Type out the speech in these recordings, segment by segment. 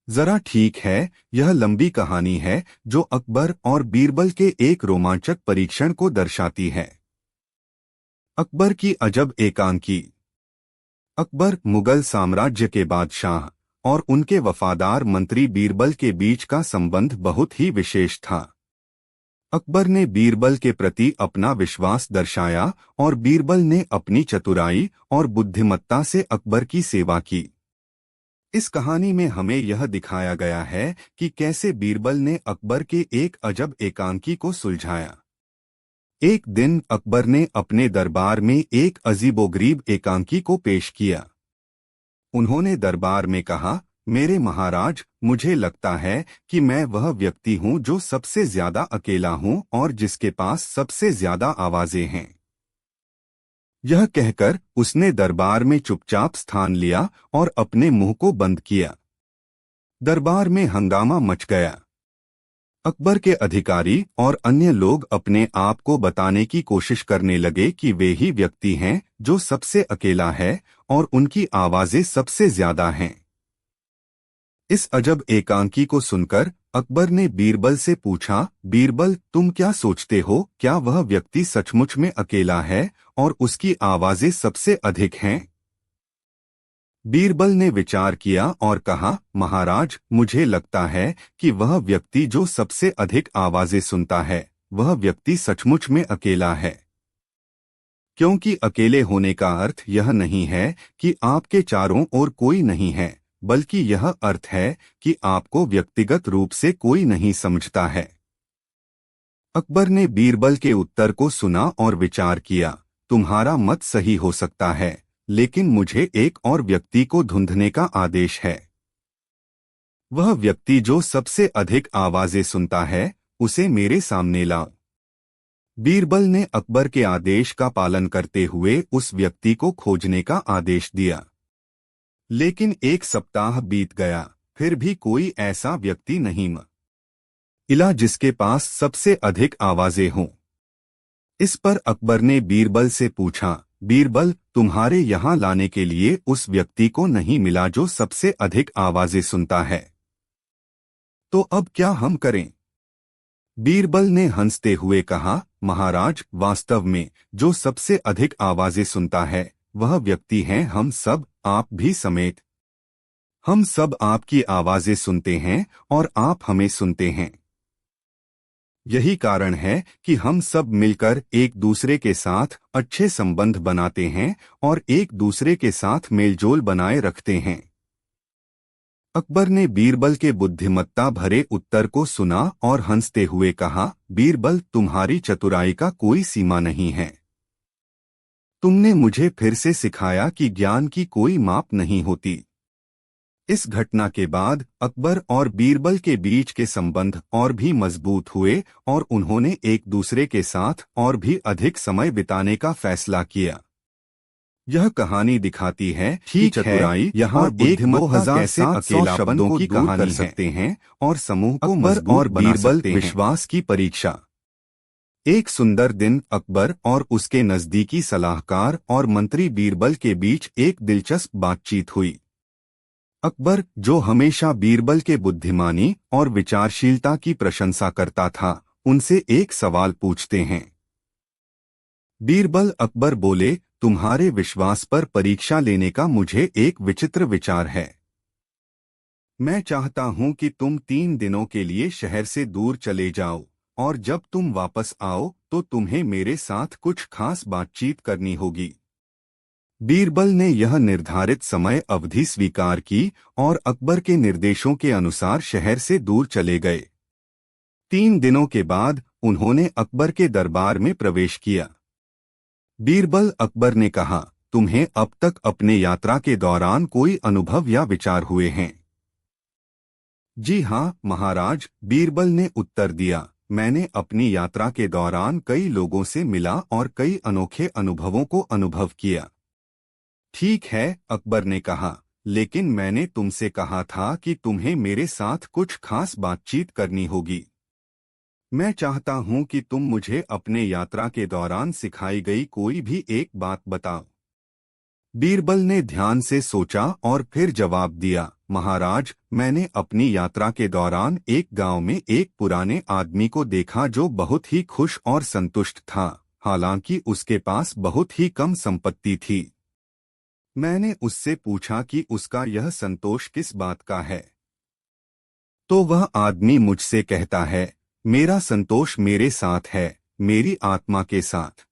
जरा ठीक है, यह लंबी कहानी है जो अकबर और बीरबल के एक रोमांचक परीक्षण को दर्शाती है। अकबर की अजब एकांकी। अकबर मुगल साम्राज्य के बादशाह और उनके वफादार मंत्री बीरबल के बीच का संबंध बहुत ही विशेष था। अकबर ने बीरबल के प्रति अपना विश्वास दर्शाया और बीरबल ने अपनी चतुराई और बुद्धिमत्ता से अकबर की सेवा की। इस कहानी में हमें यह दिखाया गया है कि कैसे बीरबल ने अकबर के एक अजब एकांकी को सुलझाया। एक दिन अकबर ने अपने दरबार में एक अजीबोगरीब एकांकी को पेश किया। उन्होंने दरबार में कहा, मेरे महाराज, मुझे लगता है कि मैं वह व्यक्ति हूँ जो सबसे ज्यादा अकेला हूँ और जिसके पास सबसे ज्यादा आवाजें हैं। यह कहकर उसने दरबार में चुपचाप स्थान लिया और अपने मुंह को बंद किया। दरबार में हंगामा मच गया। अकबर के अधिकारी और अन्य लोग अपने आप को बताने की कोशिश करने लगे कि वे ही व्यक्ति हैं जो सबसे अकेला है और उनकी आवाजें सबसे ज्यादा हैं। इस अजब एकांकी को सुनकर अकबर ने बीरबल से पूछा, बीरबल, तुम क्या सोचते हो, क्या वह व्यक्ति सचमुच में अकेला है और उसकी आवाजें सबसे अधिक हैं? बीरबल ने विचार किया और कहा, महाराज, मुझे लगता है कि वह व्यक्ति जो सबसे अधिक आवाजें सुनता है, वह व्यक्ति सचमुच में अकेला है। क्योंकि अकेले होने का अर्थ यह नहीं है कि आपके चारों ओर कोई नहीं है, बल्कि यह अर्थ है कि आपको व्यक्तिगत रूप से कोई नहीं समझता है। अकबर ने बीरबल के उत्तर को सुना और विचार किया, तुम्हारा मत सही हो सकता है, लेकिन मुझे एक और व्यक्ति को ढूंढने का आदेश है। वह व्यक्ति जो सबसे अधिक आवाजें सुनता है, उसे मेरे सामने लाओ। बीरबल ने अकबर के आदेश का पालन करते हुए उस व्यक्ति को खोजने का आदेश दिया। लेकिन एक सप्ताह बीत गया, फिर भी कोई ऐसा व्यक्ति नहीं मिला जिसके पास सबसे अधिक आवाजें हों। इस पर अकबर ने बीरबल से पूछा, बीरबल, तुम्हारे यहाँ लाने के लिए उस व्यक्ति को नहीं मिला जो सबसे अधिक आवाजें सुनता है, तो अब क्या हम करें? बीरबल ने हंसते हुए कहा, महाराज, वास्तव में जो सबसे अधिक आवाजें सुनता है वह व्यक्ति हैं हम सब, आप भी समेत। हम सब आपकी आवाजें सुनते हैं और आप हमें सुनते हैं। यही कारण है कि हम सब मिलकर एक दूसरे के साथ अच्छे संबंध बनाते हैं और एक दूसरे के साथ मेलजोल बनाए रखते हैं। अकबर ने बीरबल के बुद्धिमत्ता भरे उत्तर को सुना और हंसते हुए कहा, बीरबल, तुम्हारी चतुराई का कोई सीमा नहीं है। तुमने मुझे फिर से सिखाया कि ज्ञान की कोई माप नहीं होती। इस घटना के बाद अकबर और बीरबल के बीच के संबंध और भी मजबूत हुए और उन्होंने एक दूसरे के साथ और भी अधिक समय बिताने का फैसला किया। यह कहानी दिखाती है कि चतुराई यहाँ एक 2000 से अकेला शब्दों की कहानी कर सकते हैं और समूह को मजबूत और बीरबल विश्वास की परीक्षा। एक सुंदर दिन अकबर और उसके नजदीकी सलाहकार और मंत्री बीरबल के बीच एक दिलचस्प बातचीत हुई। अकबर, जो हमेशा बीरबल के बुद्धिमानी और विचारशीलता की प्रशंसा करता था, उनसे एक सवाल पूछते हैं। बीरबल अकबर बोले, तुम्हारे विश्वास पर परीक्षा लेने का मुझे एक विचित्र विचार है। मैं चाहता हूं कि तुम 3 दिनों के लिए शहर से दूर चले जाओ और जब तुम वापस आओ तो तुम्हें मेरे साथ कुछ खास बातचीत करनी होगी। बीरबल ने यह निर्धारित समय अवधि स्वीकार की और अकबर के निर्देशों के अनुसार शहर से दूर चले गए। 3 दिनों के बाद उन्होंने अकबर के दरबार में प्रवेश किया। बीरबल, अकबर ने कहा, तुम्हें अब तक अपने यात्रा के दौरान कोई अनुभव या विचार हुए हैं? जी हाँ महाराज, बीरबल ने उत्तर दिया, मैंने अपनी यात्रा के दौरान कई लोगों से मिला और कई अनोखे अनुभवों को अनुभव किया। ठीक है, अकबर ने कहा, लेकिन मैंने तुमसे कहा था कि तुम्हें मेरे साथ कुछ खास बातचीत करनी होगी। मैं चाहता हूं कि तुम मुझे अपने यात्रा के दौरान सिखाई गई कोई भी एक बात बताओ। बीरबल ने ध्यान से सोचा और फिर जवाब दिया, महाराज, मैंने अपनी यात्रा के दौरान एक गांव में एक पुराने आदमी को देखा जो बहुत ही खुश और संतुष्ट था, हालांकि उसके पास बहुत ही कम संपत्ति थी। मैंने उससे पूछा कि उसका यह संतोष किस बात का है, तो वह आदमी मुझसे कहता है, मेरा संतोष मेरे साथ है, मेरी आत्मा के साथ।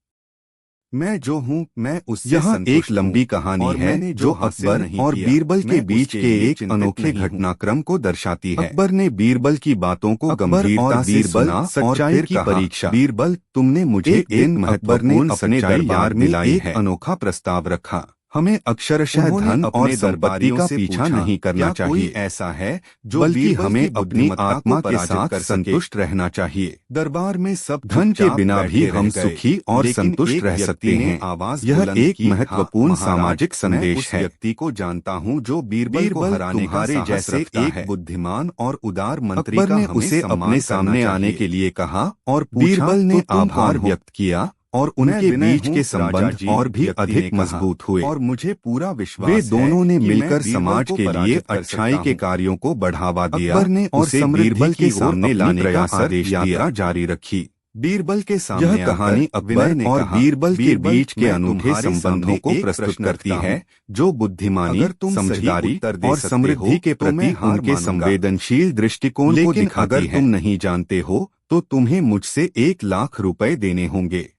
मैं जो हूँ मैं उससे संतुष्ट हूँ। यह एक लंबी कहानी है जो अकबर और बीरबल के बीच के एक अनोखे घटनाक्रम को दर्शाती है। अकबर ने बीरबल की बातों को गंभीरता से सुना, सच्चाई की परीक्षा। बीरबल, तुमने मुझे एक दिन महत्वपूर्ण अपने दरबार में एक अनोखा प्रस्ताव रखा। हमें अक्षरशः धन और संपत्ति का पीछा नहीं करना चाहिए, ऐसा है जो बल्कि हमें अपनी आत्मा के साथ संतुष्ट रहना चाहिए। दरबार में सब धन के बिना भी हम सुखी और संतुष्ट रह सकते हैं। यह एक महत्वपूर्ण सामाजिक संदेश है। व्यक्ति को जानता हूँ जो बीरबल को हराने तुम्हारे जैसे एक बुद्धिमान और उदार मंत्री ने उसे अपने सामने आने के लिए कहा और बीरबल ने आभार व्यक्त किया और उनके बीच के संबंध और भी अधिक मजबूत हुए और मुझे पूरा विश्वास है वे दोनों ने मिलकर समाज के लिए अच्छाई के कार्यों को बढ़ावा दिया। अकबर ने उसे बीरबल के सामने लाने का आदेश दिया। जारी रखी। बीरबल के सामने यह कहानी अकबर और बीरबल के बीच के अनूठे संबंधों को प्रस्तुत करती है, जो बुद्धिमानी, समझदारी और समृद्धि के प्रति उनके संवेदनशील दृष्टिकोण को दिखाती है। अगर तुम नहीं जानते हो तो तुम्हें मुझसे 1 लाख रुपए देने होंगे।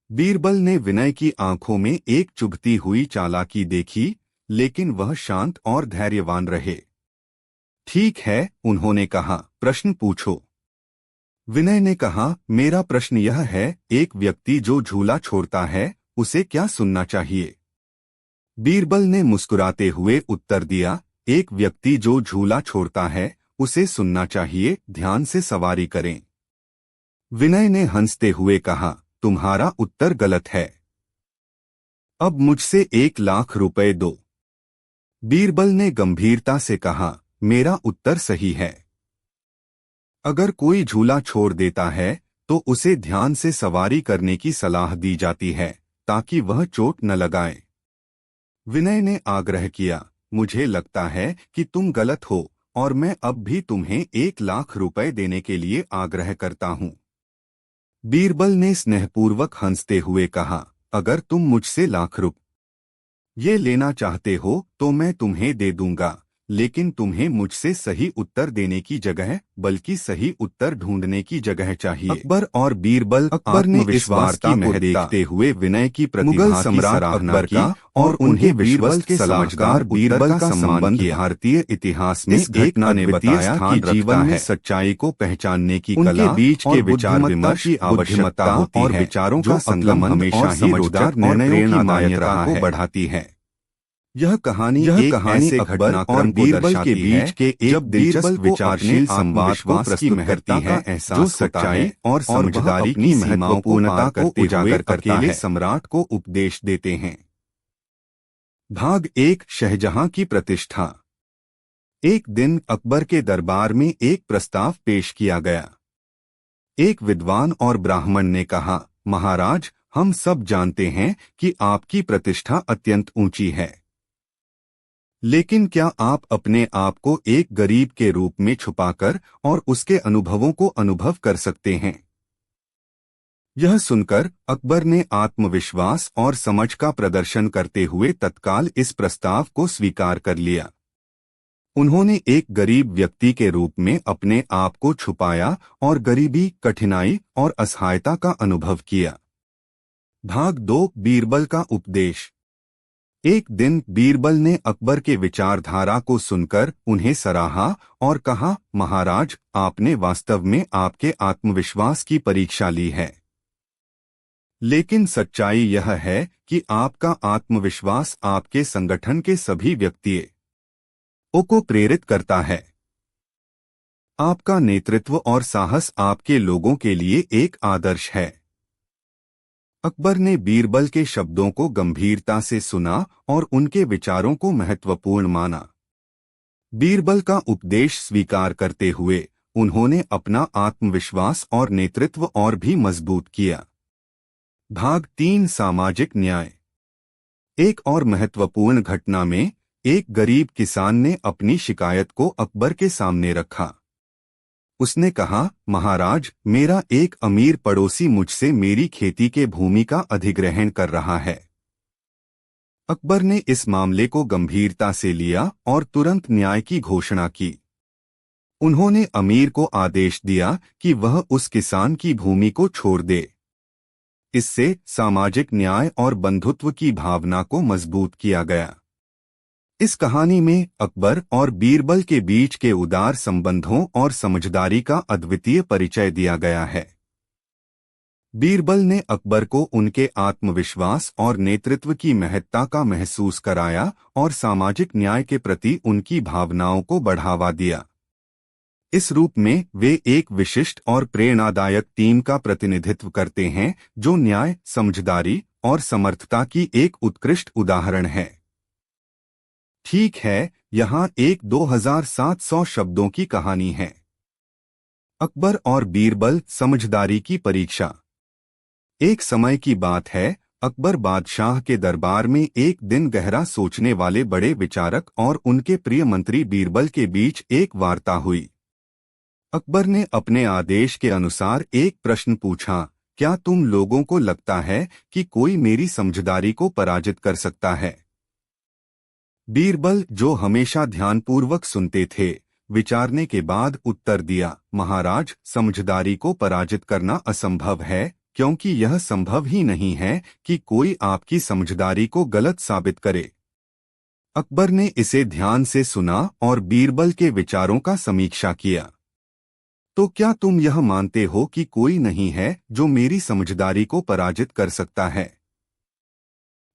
बीरबल ने विनय की आंखों में एक चुभती हुई चालाकी देखी, लेकिन वह शांत और धैर्यवान रहे। ठीक है, उन्होंने कहा, प्रश्न पूछो। विनय ने कहा, मेरा प्रश्न यह है, एक व्यक्ति जो झूला छोड़ता है उसे क्या सुनना चाहिए? बीरबल ने मुस्कुराते हुए उत्तर दिया, एक व्यक्ति जो झूला छोड़ता है उसे सुनना चाहिए, ध्यान से सवारी करें। विनय ने हंसते हुए कहा, तुम्हारा उत्तर गलत है। अब मुझसे 1 लाख रुपए दो। बीरबल ने गंभीरता से कहा, मेरा उत्तर सही है। अगर कोई झूला छोड़ देता है तो उसे ध्यान से सवारी करने की सलाह दी जाती है ताकि वह चोट न लगाए। विनय ने आग्रह किया, मुझे लगता है कि तुम गलत हो और मैं अब भी तुम्हें 1 लाख रुपए देने के लिए आग्रह करता हूं। बीरबल ने स्नेहपूर्वक हंसते हुए कहा, अगर तुम मुझसे लाख रुपये लेना चाहते हो तो मैं तुम्हें दे दूंगा, लेकिन तुम्हें मुझसे सही उत्तर देने की जगह बल्कि सही उत्तर ढूंढने की जगह चाहिए। अकबर और बीरबल, अकबर ने विश्वास की महक देखते हुए विनय की प्रतिभा की सराहना की और उन्हें बीरबल के सलाहकार बीरबल का संबंध भारतीय इतिहास में इस घटना ने बताया कि जीवन में सच्चाई को पहचानने की कला, बीच के विचार विमर्श की आवश्यकता और विचारों का संगम हमेशा ही समझदार निर्णयों की मान्यता को बढ़ाती है। यह कहानी ऐसे अकबर और बीरबल के बीच के एक दिलचस्प विचारशील संवाद को प्रस्तुत करती है, जो सच्चाई और समझदारी की महत्वपूर्णता को उजागर अकेले सम्राट को उपदेश देते हैं। भाग 1, शाहजहां की प्रतिष्ठा। एक दिन अकबर के दरबार में एक प्रस्ताव पेश किया गया। एक विद्वान और ब्राह्मण ने कहा, महाराज, हम सब जानते हैं कि आपकी प्रतिष्ठा अत्यंत ऊंची है, लेकिन क्या आप अपने आप को एक गरीब के रूप में छुपाकर और उसके अनुभवों को अनुभव कर सकते हैं? यह सुनकर अकबर ने आत्मविश्वास और समझ का प्रदर्शन करते हुए तत्काल इस प्रस्ताव को स्वीकार कर लिया। उन्होंने एक गरीब व्यक्ति के रूप में अपने आप को छुपाया और गरीबी, कठिनाई और असहायता का अनुभव किया। भाग 2, बीरबल का उपदेश। एक दिन बीरबल ने अकबर के विचारधारा को सुनकर उन्हें सराहा और कहा, महाराज, आपने वास्तव में आपके आत्मविश्वास की परीक्षा ली है, लेकिन सच्चाई यह है कि आपका आत्मविश्वास आपके संगठन के सभी व्यक्तियों को प्रेरित करता है। आपका नेतृत्व और साहस आपके लोगों के लिए एक आदर्श है। अकबर ने बीरबल के शब्दों को गंभीरता से सुना और उनके विचारों को महत्वपूर्ण माना। बीरबल का उपदेश स्वीकार करते हुए उन्होंने अपना आत्मविश्वास और नेतृत्व और भी मजबूत किया। भाग 3, सामाजिक न्याय। एक और महत्वपूर्ण घटना में एक गरीब किसान ने अपनी शिकायत को अकबर के सामने रखा। उसने कहा, महाराज, मेरा एक अमीर पड़ोसी मुझसे मेरी खेती के भूमि का अधिग्रहण कर रहा है। अकबर ने इस मामले को गंभीरता से लिया और तुरंत न्याय की घोषणा की। उन्होंने अमीर को आदेश दिया कि वह उस किसान की भूमि को छोड़ दे। इससे सामाजिक न्याय और बंधुत्व की भावना को मजबूत किया गया। इस कहानी में अकबर और बीरबल के बीच के उदार संबंधों और समझदारी का अद्वितीय परिचय दिया गया है। बीरबल ने अकबर को उनके आत्मविश्वास और नेतृत्व की महत्ता का महसूस कराया और सामाजिक न्याय के प्रति उनकी भावनाओं को बढ़ावा दिया। इस रूप में वे एक विशिष्ट और प्रेरणादायक टीम का प्रतिनिधित्व करते हैं जो न्याय, समझदारी और समर्थता की एक उत्कृष्ट उदाहरण है। ठीक है, यहाँ एक 2700 शब्दों की कहानी है। अकबर और बीरबल, समझदारी की परीक्षा। एक समय की बात है, अकबर बादशाह के दरबार में एक दिन गहरा सोचने वाले बड़े विचारक और उनके प्रिय मंत्री बीरबल के बीच एक वार्ता हुई। अकबर ने अपने आदेश के अनुसार एक प्रश्न पूछा, क्या तुम लोगों को लगता है कि कोई मेरी समझदारी को पराजित कर सकता है? बीरबल, जो हमेशा ध्यानपूर्वक सुनते थे, विचारने के बाद उत्तर दिया, महाराज, समझदारी को पराजित करना असंभव है, क्योंकि यह संभव ही नहीं है कि कोई आपकी समझदारी को गलत साबित करे। अकबर ने इसे ध्यान से सुना और बीरबल के विचारों का समीक्षा किया। तो क्या तुम यह मानते हो कि कोई नहीं है जो मेरी समझदारी को पराजित कर सकता है?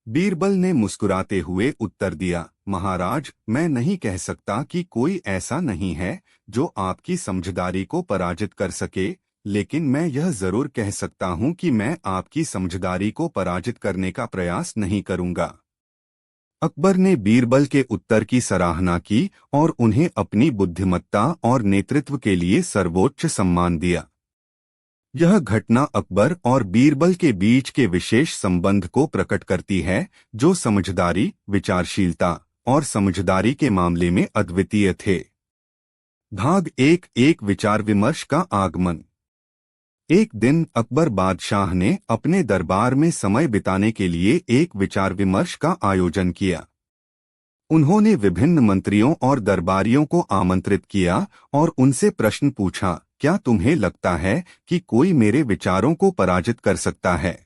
बीरबल ने मुस्कुराते हुए उत्तर दिया, महाराज, मैं नहीं कह सकता कि कोई ऐसा नहीं है जो आपकी समझदारी को पराजित कर सके, लेकिन मैं यह जरूर कह सकता हूं कि मैं आपकी समझदारी को पराजित करने का प्रयास नहीं करूंगा। अकबर ने बीरबल के उत्तर की सराहना की और उन्हें अपनी बुद्धिमत्ता और नेतृत्व के लिए सर्वोच्च सम्मान दिया। यह घटना अकबर और बीरबल के बीच के विशेष संबंध को प्रकट करती है, जो समझदारी, विचारशीलता और समझदारी के मामले में अद्वितीय थे। भाग एक विचार विमर्श का आगमन। एक दिन अकबर बादशाह ने अपने दरबार में समय बिताने के लिए एक विचार विमर्श का आयोजन किया। उन्होंने विभिन्न मंत्रियों और दरबारियों को आमंत्रित किया और उनसे प्रश्न पूछा, क्या तुम्हें लगता है कि कोई मेरे विचारों को पराजित कर सकता है?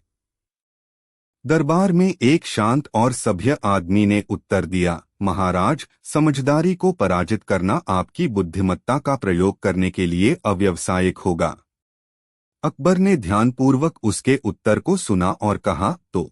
दरबार में एक शांत और सभ्य आदमी ने उत्तर दिया, महाराज, समझदारी को पराजित करना आपकी बुद्धिमत्ता का प्रयोग करने के लिए अव्यावसायिक होगा। अकबर ने ध्यानपूर्वक उसके उत्तर को सुना और कहा, तो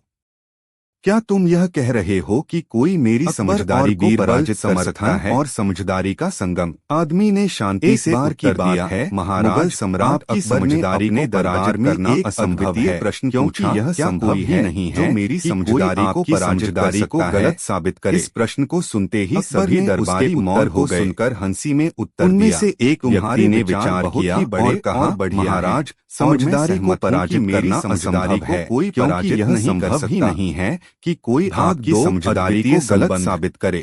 क्या तुम यह कह रहे हो कि कोई मेरी समझदारी को पराजित कर सकता है? और समझदारी का संगम। आदमी ने शांति से उत्तर दिया है, महाराज, सम्राट की समझदारी ने दराज करना असंभव है, प्रश्न क्योंकि यह संभव ही नहीं है जो मेरी समझदारी को समझदारी को गलत साबित करे। इस प्रश्न को सुनते ही सभी दरबारी मौन हो गए। सुनकर हंसी में उत्तर दिया। उनमें से एक व्यक्ति ने विचार किया और कहा, महाराज, समझदारी को पराजित करना असंभव है, क्योंकि यह संभव ही नहीं है कि कोई आपकी समझदारी को गलत साबित करे।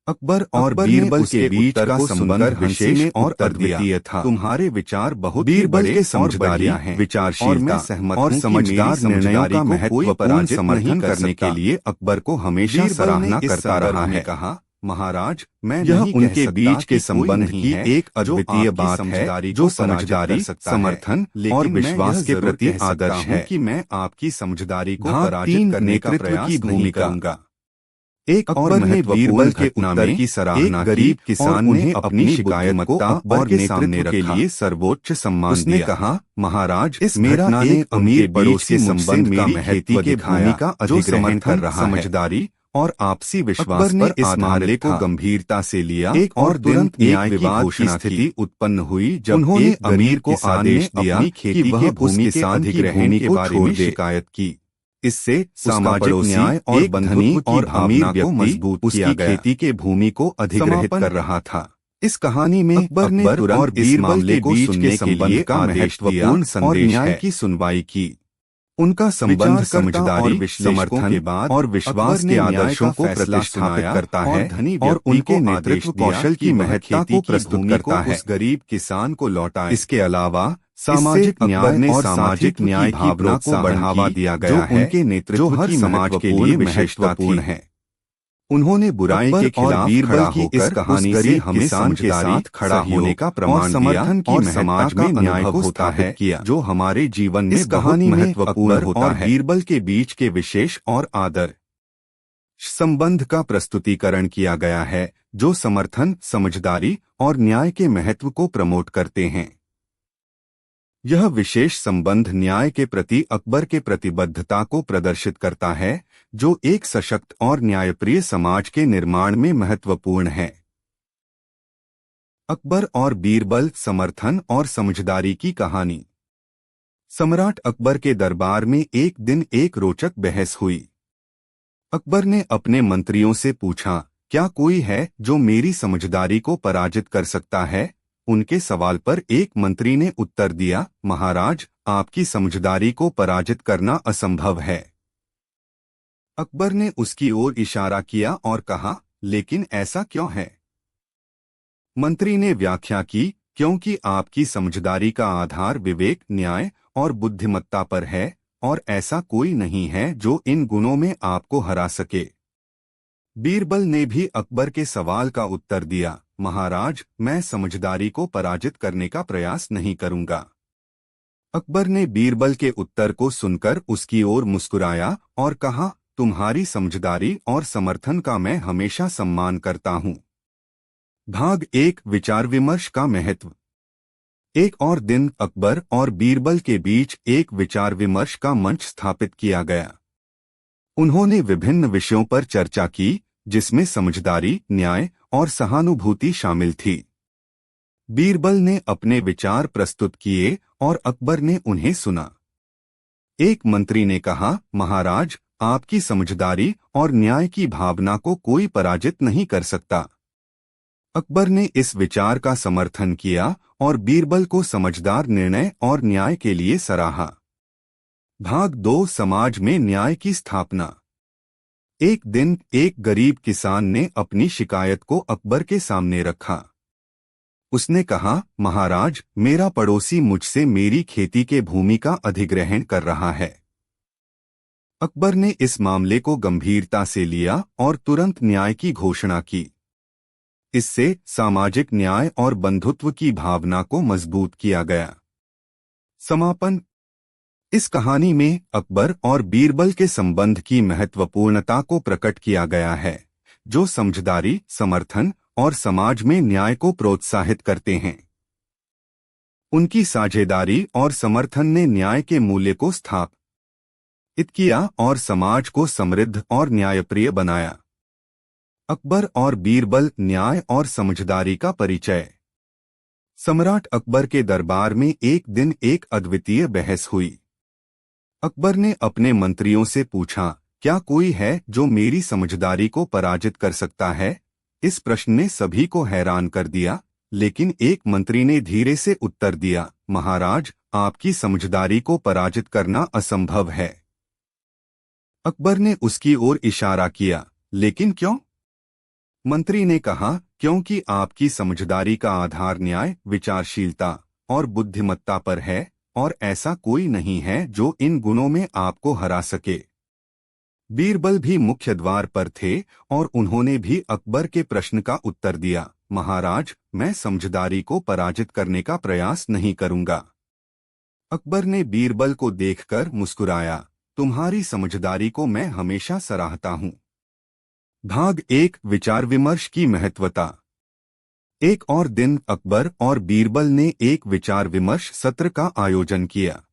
अकबर और बीरबल के बीच का संबंध विशेष और अद्वितीय था। तुम्हारे विचार बहुत बीरबल के समझदारी हैं, विचारशीलता और समझदार निर्णयों का महत्व पराजित नहीं करने के लिए अकबर को हमेशा सराहना करता रहा है। कहा, महाराज, मैं यह उनके बीच के संबंध की एक अद्वितीय बात है जो समझदारी, समर्थन और विश्वास के प्रति आदर्श है कि मैं आपकी समझदारी को पराजित करने का प्रयास नहीं करूंगा। एक और ने बीरबल के उत्तर की सराहना, गरीब किसान ने अपनी शिकायत को अकबर के सामने के लिए सर्वोच्च सम्मान दिया। कहा, महाराज, इस मेरा एक अमीर पड़ोसी संबंध का महत्व दिखाया जो समर्थन कर रहा है। समझदारी और आपसी विश्वास पर इस मामले को गंभीरता से लिया। एक और तुरंत न्याय विवाद की स्थिति उत्पन्न हुई जब उन्होंने अमीर को आदेश दिया कि वह भूमि के अधिग्रहण के बारे में शिकायत की। इससे सामाजिक न्याय और बंधुत्व और अमीर को मजबूत किया गया। खेती के भूमि को अधिग्रहित कर रहा था। इस कहानी में अकबर ने तुरंत इस मामले को सुनने के लिए का महत्वपूर्ण संदेश और न्याय की सुनवाई की। उनका संबंध समझदारी, समर्थन के बाद और विश्वास के आदर्शों को प्रतिष्ठापित करता है और उनके नेतृत्व कौशल की महत्ता को प्रस्तुत करता है। उस गरीब किसान को लौटाए। इसके अलावा सामाजिक न्याय और सामाजिक न्याय की भावना को बढ़ावा दिया गया है, उनके नेतृत्व की समाज के लिए महत्वपूर्ण है। उन्होंने बुराई के खिलाफ बीरबल की इस कहानी से हमें के साथ खड़ा होने का प्रमाण समर्थन की और समाज में न्याय को स्थापित किया, जो हमारे जीवन में कहानी महत्वपूर्ण होता है। बीरबल के बीच के विशेष और आदर्श संबंध का प्रस्तुतिकरण किया गया है, जो समर्थन, समझदारी और न्याय के महत्व को प्रमोट करते हैं। यह विशेष संबंध न्याय के प्रति अकबर के प्रतिबद्धता को प्रदर्शित करता है, जो एक सशक्त और न्यायप्रिय समाज के निर्माण में महत्वपूर्ण है। अकबर और बीरबल, समर्थन और समझदारी की कहानी। सम्राट अकबर के दरबार में एक दिन एक रोचक बहस हुई। अकबर ने अपने मंत्रियों से पूछा, क्या कोई है जो मेरी समझदारी को पराजित कर सकता है? उनके सवाल पर एक मंत्री ने उत्तर दिया, महाराज, आपकी समझदारी को पराजित करना असंभव है। अकबर ने उसकी ओर इशारा किया और कहा, लेकिन ऐसा क्यों है? मंत्री ने व्याख्या की, क्योंकि आपकी समझदारी का आधार विवेक, न्याय और बुद्धिमत्ता पर है, और ऐसा कोई नहीं है जो इन गुणों में आपको हरा सके। बीरबल ने भी अकबर के सवाल का उत्तर दिया, महाराज, मैं समझदारी को पराजित करने का प्रयास नहीं करूंगा। अकबर ने बीरबल के उत्तर को सुनकर उसकी ओर मुस्कुराया और कहा, तुम्हारी समझदारी और समर्थन का मैं हमेशा सम्मान करता हूं। भाग 1, विचार विमर्श का महत्व। एक और दिन अकबर और बीरबल के बीच एक विचार विमर्श का मंच स्थापित किया गया। उन्होंने विभिन्न विषयों पर चर्चा की, जिसमें समझदारी, न्याय और सहानुभूति शामिल थी। बीरबल ने अपने विचार प्रस्तुत किए और अकबर ने उन्हें सुना। एक मंत्री ने कहा, महाराज, आपकी समझदारी और न्याय की भावना को कोई पराजित नहीं कर सकता। अकबर ने इस विचार का समर्थन किया और बीरबल को समझदार निर्णय और न्याय के लिए सराहा। भाग 2, समाज में न्याय की स्थापना। एक दिन एक गरीब किसान ने अपनी शिकायत को अकबर के सामने रखा। उसने कहा, महाराज, मेरा पड़ोसी मुझसे मेरी खेती के भूमि का अधिग्रहण कर रहा है। अकबर ने इस मामले को गंभीरता से लिया और तुरंत न्याय की घोषणा की। इससे सामाजिक न्याय और बंधुत्व की भावना को मजबूत किया गया। समापन। इस कहानी में अकबर और बीरबल के संबंध की महत्वपूर्णता को प्रकट किया गया है, जो समझदारी, समर्थन और समाज में न्याय को प्रोत्साहित करते हैं। उनकी साझेदारी और समर्थन ने न्याय के मूल्य को स्थापित किया और समाज को समृद्ध और न्यायप्रिय बनाया। अकबर और बीरबल, न्याय और समझदारी का परिचय। सम्राट अकबर के दरबार में एक दिन एक अद्वितीय बहस हुई। अकबर ने अपने मंत्रियों से पूछा, क्या कोई है जो मेरी समझदारी को पराजित कर सकता है? इस प्रश्न ने सभी को हैरान कर दिया, लेकिन एक मंत्री ने धीरे से उत्तर दिया, महाराज, आपकी समझदारी को पराजित करना असंभव है। अकबर ने उसकी ओर इशारा किया, लेकिन क्यों? मंत्री ने कहा, क्योंकि आपकी समझदारी का आधार न्याय, विचारशीलता और बुद्धिमत्ता पर है, और ऐसा कोई नहीं है जो इन गुणों में आपको हरा सके। बीरबल भी मुख्य द्वार पर थे और उन्होंने भी अकबर के प्रश्न का उत्तर दिया, महाराज, मैं समझदारी को पराजित करने का प्रयास नहीं करूंगा। अकबर ने बीरबल को देखकर मुस्कुराया, तुम्हारी समझदारी को मैं हमेशा सराहता हूं। भाग 1, विचार विमर्श की महत्वता। एक और दिन अकबर और बीरबल ने एक विचार विमर्श सत्र का आयोजन किया।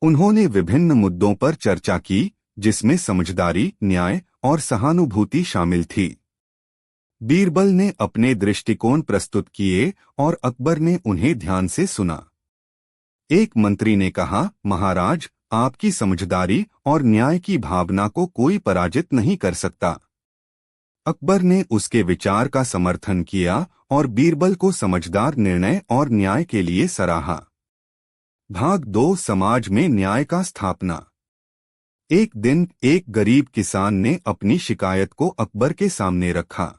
उन्होंने विभिन्न मुद्दों पर चर्चा की, जिसमें समझदारी, न्याय और सहानुभूति शामिल थी। बीरबल ने अपने दृष्टिकोण प्रस्तुत किए और अकबर ने उन्हें ध्यान से सुना। एक मंत्री ने कहा, महाराज, आपकी समझदारी और न्याय की भावना को कोई पराजित नहीं कर सकता। अकबर ने उसके विचार का समर्थन किया और बीरबल को समझदार निर्णय और न्याय के लिए सराहा। भाग 2 समाज में न्याय का स्थापना। एक दिन एक गरीब किसान ने अपनी शिकायत को अकबर के सामने रखा।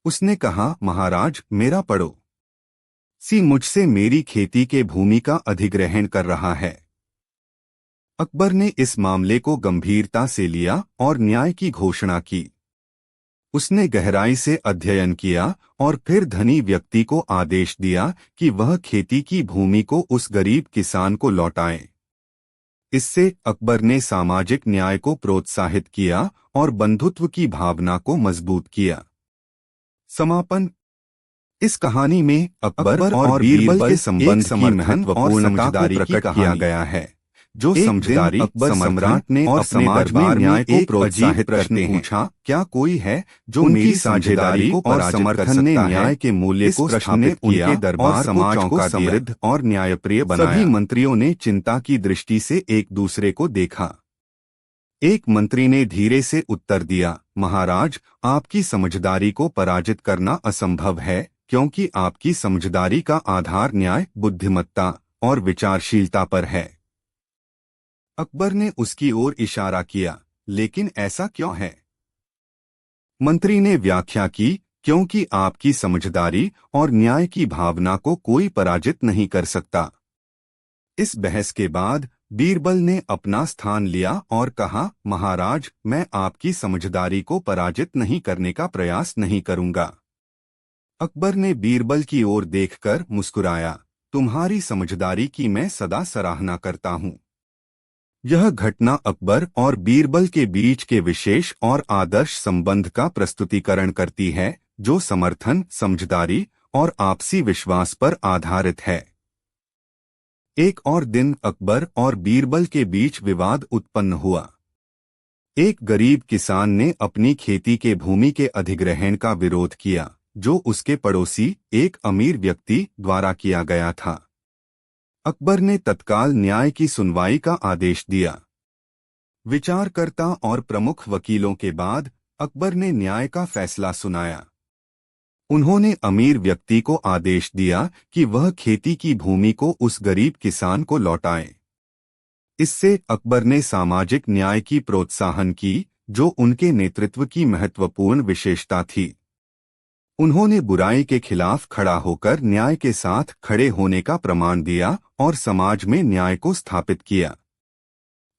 उसने कहा, महाराज, मेरा पड़ोसी मुझसे मेरी खेती के भूमि का अधिग्रहण कर रहा है। अकबर ने इस मामले को गंभीरता से लिया और न्याय की घोषणा की। उसने गहराई से अध्ययन किया और फिर धनी व्यक्ति को आदेश दिया कि वह खेती की भूमि को उस गरीब किसान को लौटाए। इससे अकबर ने सामाजिक न्याय को प्रोत्साहित किया और बंधुत्व की भावना को मजबूत किया। समापन। इस कहानी में अकबर और बीरबल के संबंध की महत्वपूर्ण समझदारी को प्रकट किया गया है। जो समझदारी अकबर सम्राट ने और समाज में न्याय को प्रोत्साहित करते पूछा, क्या कोई है जो मेरी साझेदारी और समर्थन ने न्याय के मूल्य को स्थापित किया, उनके दरबार समाज को समृद्ध और न्यायप्रिय बनाया। सभी मंत्रियों ने चिंता की दृष्टि से एक दूसरे को देखा। एक मंत्री ने धीरे से उत्तर दिया, महाराज, आपकी समझदारी को पराजित करना असंभव है, क्योंकि आपकी समझदारी का आधार न्याय, बुद्धिमत्ता और विचारशीलता पर है। अकबर ने उसकी ओर इशारा किया, लेकिन ऐसा क्यों है? मंत्री ने व्याख्या की, क्योंकि आपकी समझदारी और न्याय की भावना को कोई पराजित नहीं कर सकता। इस बहस के बाद बीरबल ने अपना स्थान लिया और कहा, महाराज, मैं आपकी समझदारी को पराजित नहीं करने का प्रयास नहीं करूंगा। अकबर ने बीरबल की ओर देखकर मुस्कुराया, तुम्हारी समझदारी की मैं सदा सराहना करता हूं। यह घटना अकबर और बीरबल के बीच के विशेष और आदर्श संबंध का प्रस्तुतिकरण करती है, जो समर्थन, समझदारी और आपसी विश्वास पर आधारित है। एक और दिन अकबर और बीरबल के बीच विवाद उत्पन्न हुआ। एक गरीब किसान ने अपनी खेती के भूमि के अधिग्रहण का विरोध किया, जो उसके पड़ोसी एक अमीर व्यक्ति द्वारा किया गया था। अकबर ने तत्काल न्याय की सुनवाई का आदेश दिया। विचारकर्ता और प्रमुख वकीलों के बाद अकबर ने न्याय का फैसला सुनाया। उन्होंने अमीर व्यक्ति को आदेश दिया कि वह खेती की भूमि को उस गरीब किसान को लौटाए। इससे अकबर ने सामाजिक न्याय की प्रोत्साहन की, जो उनके नेतृत्व की महत्वपूर्ण विशेषता थी। उन्होंने बुराई के खिलाफ खड़ा होकर न्याय के साथ खड़े होने का प्रमाण दिया और समाज में न्याय को स्थापित किया।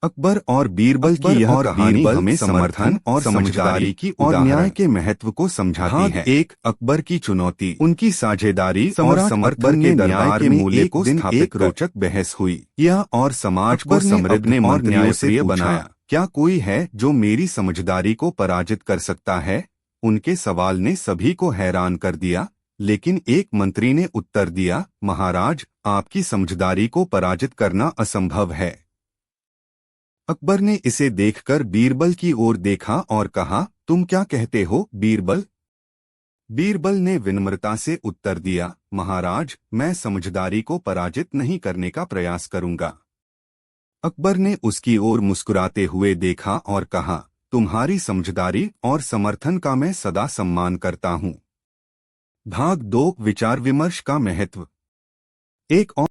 अकबर और बीरबल की यह कहानी हमें समर्थन और समझदारी की और न्याय के महत्व को समझाती है। एक, अकबर की चुनौती। उनकी साझेदारी और समर्थन के न्याय के मूल्य को स्थापित। एक रोचक बहस हुई यह और समाज को समृद्ध और न्यायप्रिय बनाया। क्या कोई है जो मेरी समझदारी को पराजित कर सकता है? उनके सवाल ने सभी को हैरान कर दिया, लेकिन एक मंत्री ने उत्तर दिया, महाराज, आपकी समझदारी को पराजित करना असंभव है। अकबर ने इसे देखकर बीरबल की ओर देखा और कहा, तुम क्या कहते हो, बीरबल? बीरबल ने विनम्रता से उत्तर दिया, महाराज, मैं समझदारी को पराजित नहीं करने का प्रयास करूंगा। अकबर ने उसकी ओर मुस्कुराते हुए देखा और कहा, तुम्हारी समझदारी और समर्थन का मैं सदा सम्मान करता हूं। भाग 2 विचार विमर्श का महत्व। एक और